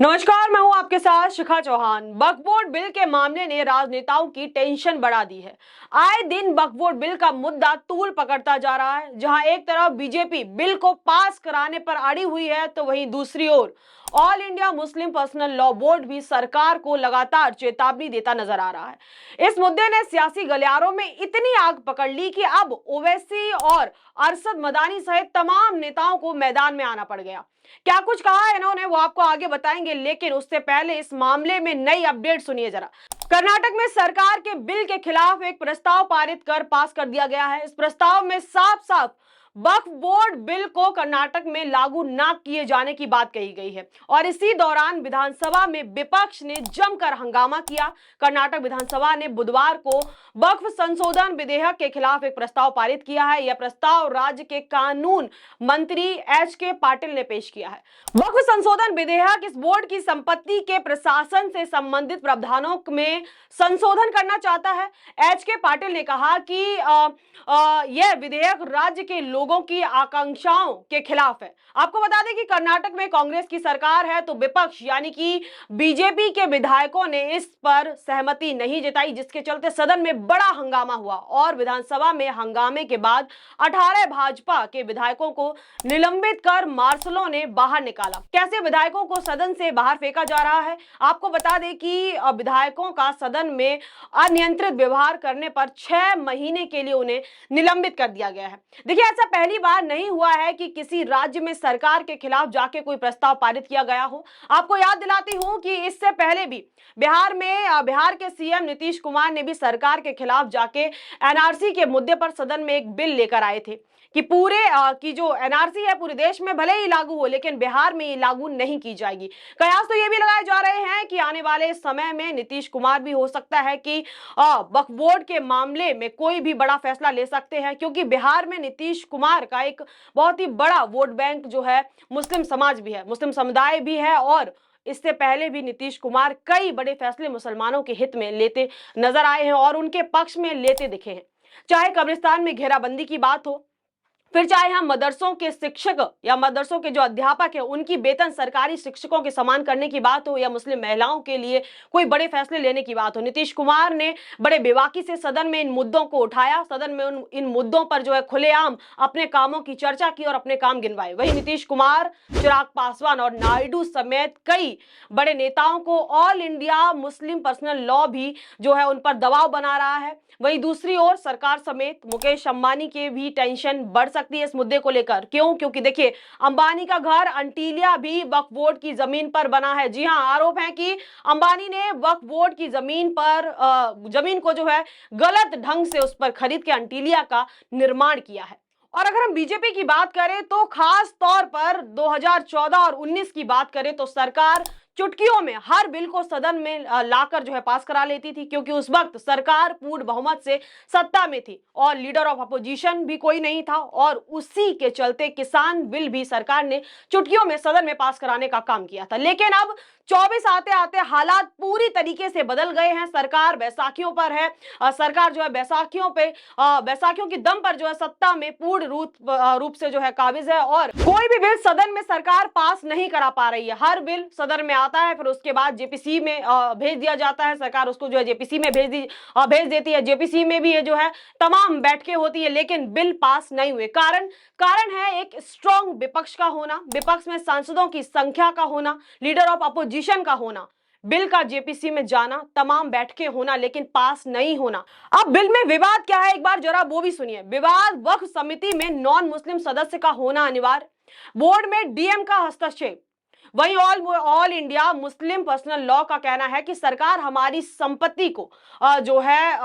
नमस्कार, मैं हूं आपके साथ शिखा चौहान। वक्फ बोर्ड बिल के मामले ने राजनेताओं की टेंशन बढ़ा दी है। आए दिन वक्फ बोर्ड बिल का मुद्दा तूल पकड़ता जा रहा है। जहां एक तरफ बीजेपी बिल को पास कराने पर अड़ी हुई है, तो वहीं दूसरी ओर all India Muslim personal law board भी सरकार को लगातार चेतावनी देता नजर आ रहा है। इस मुद्दे ने सियासी गलियारों में इतनी आग पकड़ ली कि अब ओवैसी और अरशद मदानी सहित तमाम नेताओं को मैदान में आना पड़ गया। क्या कुछ कहा है इन्होंने, वो आपको आगे बताएंगे, लेकिन उससे पहले इस मामले में नई अपडेट सुनिए जरा। कर्नाटक में सरकार के बिल के खिलाफ एक प्रस्ताव पारित कर पास कर दिया गया है। इस प्रस्ताव में साफ साफ वक्फ बोर्ड बिल को कर्नाटक में लागू न किए जाने की बात कही गई है और इसी दौरान विधानसभा में विपक्ष ने जमकर हंगामा किया। कर्नाटक विधानसभा ने बुधवार को वक्फ संशोधन विधेयक के खिलाफ एक प्रस्ताव पारित किया है। यह प्रस्ताव राज्य के कानून मंत्री एच.के. पाटिल ने पेश किया है। वक्फ संशोधन विधेयक इस बोर्ड की संपत्ति के प्रशासन से संबंधित प्रावधानों में संशोधन करना चाहता है। एच.के. पाटिल ने कहा कि यह विधेयक राज्य के लोगों की आकांक्षाओं के खिलाफ है। आपको बता दें कि कर्नाटक में कांग्रेस की सरकार है, तो विपक्ष यानी कि बीजेपी के विधायकों ने इस पर सहमति नहीं जताई, जिसके चलते सदन में बड़ा हंगामा हुआ और विधानसभा में हंगामे के बाद 18 भाजपा के विधायकों को निलंबित कर मार्शलों ने बाहर निकाला। कैसे विधायकों को सदन से बाहर फेंका जा रहा है, आपको बता दें कि विधायकों का सदन में अनियंत्रित व्यवहार करने पर 6 महीने के लिए उन्हें निलंबित कर दिया गया है। देखिए, ऐसा पहली बार नहीं हुआ है कि किसी राज्य में सरकार के खिलाफ जाके कोई प्रस्ताव पारित किया गया हो। आपको याद दिलाती हूं कि इससे पहले भी बिहार के सीएम नीतीश कुमार ने भी सरकार के खिलाफ जाके एनआरसी के मुद्दे पर सदन में एक बिल लेकर आए थे कि की जो एनआरसी है पूरे देश में भले ही लागू हो, लेकिन बिहार में ये लागू नहीं की जाएगी। कयास तो ये भी लगाए जा रहे हैं कि आने वाले समय में नीतीश कुमार भी हो सकता है कि वक्फ बोर्ड के मामले में कोई भी बड़ा फैसला ले सकते हैं, क्योंकि बिहार में नीतीश कुमार का एक बहुत ही बड़ा वोट बैंक जो है मुस्लिम समाज भी है, मुस्लिम समुदाय भी है और इससे पहले भी नीतीश कुमार कई बड़े फैसले मुसलमानों के हित में लेते नजर आए हैं और उनके पक्ष में लेते दिखे हैं। चाहे कब्रिस्तान में घेराबंदी की बात हो, फिर चाहे हम मदरसों के शिक्षक या मदरसों के जो अध्यापक है उनकी वेतन सरकारी शिक्षकों के समान करने की बात हो, या मुस्लिम महिलाओं के लिए कोई बड़े फैसले लेने की बात हो, नीतीश कुमार ने बड़े बेबाकी से सदन में इन मुद्दों को उठाया। सदन में इन मुद्दों पर जो है खुलेआम अपने कामों की चर्चा की और अपने काम गिनवाए। वही नीतीश कुमार, चिराग पासवान और नायडू समेत कई बड़े नेताओं को all India Muslim personal law भी जो है उन पर दबाव बना रहा है। वहीं दूसरी ओर सरकार समेत मुकेश अंबानी के भी टेंशन बढ़ सकती है इस मुद्दे को लेकर। क्यों? क्योंकि देखिए, अंबानी का घर अंटिलिया भी वक्फ बोर्ड की जमीन पर बना है। जी हां, आरोप है कि अंबानी ने वक्फ बोर्ड की जमीन को जो है गलत ढंग से उस पर खरीद के अंटिलिया का निर्माण किया है। और अगर हम बीजेपी की बात करें तो खास तौर पर 2014 और 19 की बात करें तो सरकार चुटकियों में हर बिल को सदन में लाकर जो है पास करा लेती थी, क्योंकि उस वक्त सरकार पूर्ण बहुमत से सत्ता में थी और लीडर ऑफ अपोजिशन भी कोई नहीं था और उसी के चलते किसान बिल भी सरकार ने चुटकियों में सदन में पास कराने का काम किया था। लेकिन अब 24 आते आते हालात पूरी तरीके से बदल गए हैं। सरकार बैसाखियों पर है। सरकार जो है बैसाखियों की दम पर जो है सत्ता में पूर्ण रूप से जो है काबिज है और कोई भी बिल सदन में सरकार पास नहीं करा पा रही है। हर बिल सदन में आता है, फिर उसके बाद जेपीसी में भेज दिया जाता है। सरकार उसको जो है जेपीसी में भेज देती है। जेपीसी में भी ये जो है तमाम बैठकें होती है, लेकिन बिल पास नहीं हुए। कारण है एक स्ट्रॉन्ग विपक्ष का होना, विपक्ष में सांसदों की संख्या का होना, लीडर ऑफ अपोजिशन का होना, बिल का जेपीसी में जाना, तमाम बैठकें होना, लेकिन पास नहीं होना। अब बिल में विवाद क्या है, एक बार जरा वो भी सुनिए। विवाद वक्फ समिति में नॉन मुस्लिम सदस्य का होना अनिवार्य, बोर्ड में डीएम का हस्तक्षेप। वहीं all India Muslim personal law का कहना है कि सरकार हमारी संपत्ति को जो है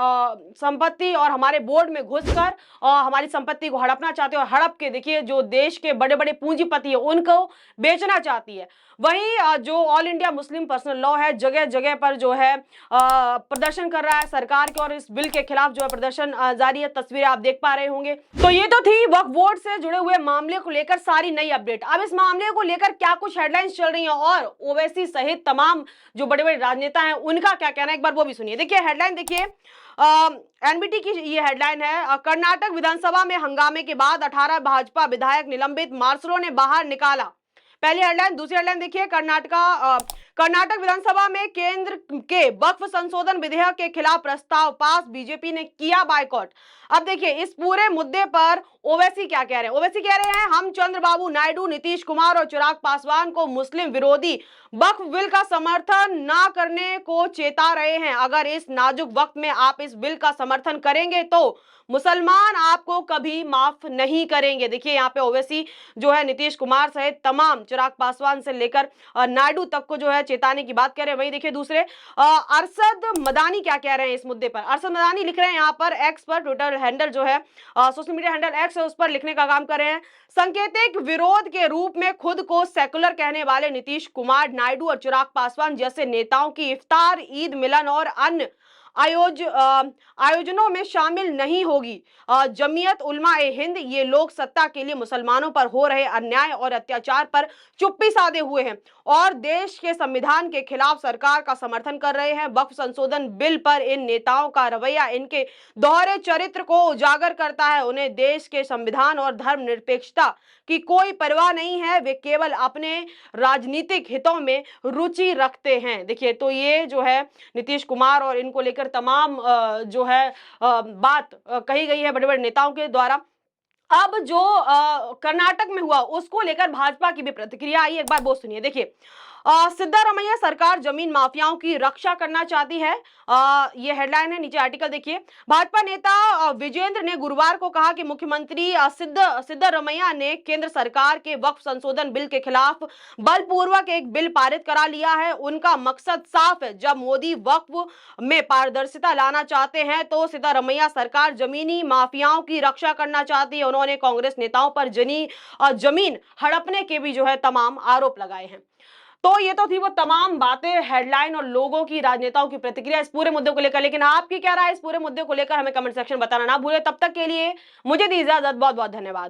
संपत्ति और हमारे बोर्ड में घुसकर हमारी संपत्ति को हड़पना चाहती है और हड़प के देखिए जो देश के बड़े बड़े पूंजीपति है उनको बेचना चाहती है। वहीं जो all India Muslim personal law है जगह जगह पर जो है प्रदर्शन कर रहा है सरकार के और इस बिल के खिलाफ जो है प्रदर्शन जारी है। तस्वीरें आप देख पा रहे होंगे। तो ये तो थी वक्फ बोर्ड से जुड़े हुए मामले को लेकर सारी नई अपडेट। अब इस मामले को लेकर क्या कुछ हेडलाइंस चल रही है और ओवैसी सहित तमाम जो बड़े बड़े राजनेता हैं उनका क्या कहना है, एक बार वो भी सुनिए। देखिए हेडलाइन, देखिए एनबीटी की ये हेडलाइन है, कर्नाटक विधानसभा में हंगामे के बाद 18 भाजपा विधायक निलंबित, मार्शलों ने बाहर निकाला। पहली हेडलाइन। दूसरी हेडलाइन देखिए, कर्नाटक विधानसभा में केंद्र के वक्फ संशोधन विधेयक के खिलाफ प्रस्ताव पास, बीजेपी ने किया बायकॉट। अब देखिए इस पूरे मुद्दे पर ओवैसी क्या कह रहे हैं। ओवैसी कह रहे हैं हम चंद्रबाबू नायडू, नीतीश कुमार और चिराग पासवान को मुस्लिम विरोधी वक्फ बिल का समर्थन ना करने को चेता रहे हैं। अगर इस नाजुक वक्त में आप इस बिल का समर्थन करेंगे तो मुसलमान आपको कभी माफ नहीं करेंगे। देखिए यहाँ पे ओवैसी जो है नीतीश कुमार सहित तमाम, चिराग पासवान से लेकर नायडू तक को जो है चेताने की बात कर रहे हैं। वहीं देखिए दूसरे अरशद मदानी क्या कह रहे हैं इस मुद्दे पर। अरशद मदानी लिख रहे हैं यहाँ पर एक्स पर, ट्विटर हैंडल जो है सोशल मीडिया हैंडल एक्स है, उस पर लिखने का काम कर रहे हैं। सांकेतिक विरोध के रूप में खुद को सेकुलर कहने वाले नीतीश कुमार, नायडू और चिराग पासवान जैसे नेताओं की इफ्तार, ईद मिलन और अन्य आयोजनों में शामिल नहीं होगी। जमीयत उलमा ए हिंद, ये लोग सत्ता के लिए मुसलमानों पर हो रहे अन्याय और अत्याचार पर चुप्पी साधे हुए हैं और देश के संविधान के खिलाफ सरकार का समर्थन कर रहे हैं। वक्फ संशोधन बिल पर इन नेताओं का रवैया इनके दोहरे चरित्र को उजागर करता है। उन्हें देश के संविधान और धर्मनिरपेक्षता की कोई परवाह नहीं है, वे केवल अपने राजनीतिक हितों में रुचि रखते हैं। देखिए तो ये जो है नीतीश कुमार और इनको लेकर तमाम जो है बात कही गई है बड़े बड़े नेताओं के द्वारा। अब जो कर्नाटक में हुआ उसको लेकर भाजपा की भी प्रतिक्रिया आई, एक बार वो सुनिए। देखिए सिद्धारमैया सरकार जमीन माफियाओं की रक्षा करना चाहती है, ये हेडलाइन है, नीचे आर्टिकल देखिए। भाजपा नेता विजेंद्र ने गुरुवार को कहा कि मुख्यमंत्री सिद्धारमैया ने केंद्र सरकार के वक्फ संशोधन बिल के खिलाफ बलपूर्वक एक बिल पारित करा लिया है। उनका मकसद साफ है, जब मोदी वक्फ में पारदर्शिता लाना चाहते हैं तो सिद्धारमैया सरकार जमीनी माफियाओं की रक्षा करना चाहती है। उन्होंने कांग्रेस नेताओं पर जमीन हड़पने के भी जो है तमाम आरोप लगाए हैं। तो ये तो थी वो तमाम बातें, हेडलाइन और लोगों की, राजनेताओं की प्रतिक्रिया इस पूरे मुद्दे को लेकर। लेकिन आपकी क्या राय इस पूरे मुद्दे को लेकर हमें कमेंट सेक्शन बताना ना भूले। तब तक के लिए मुझे दी इजाजत, बहुत बहुत धन्यवाद।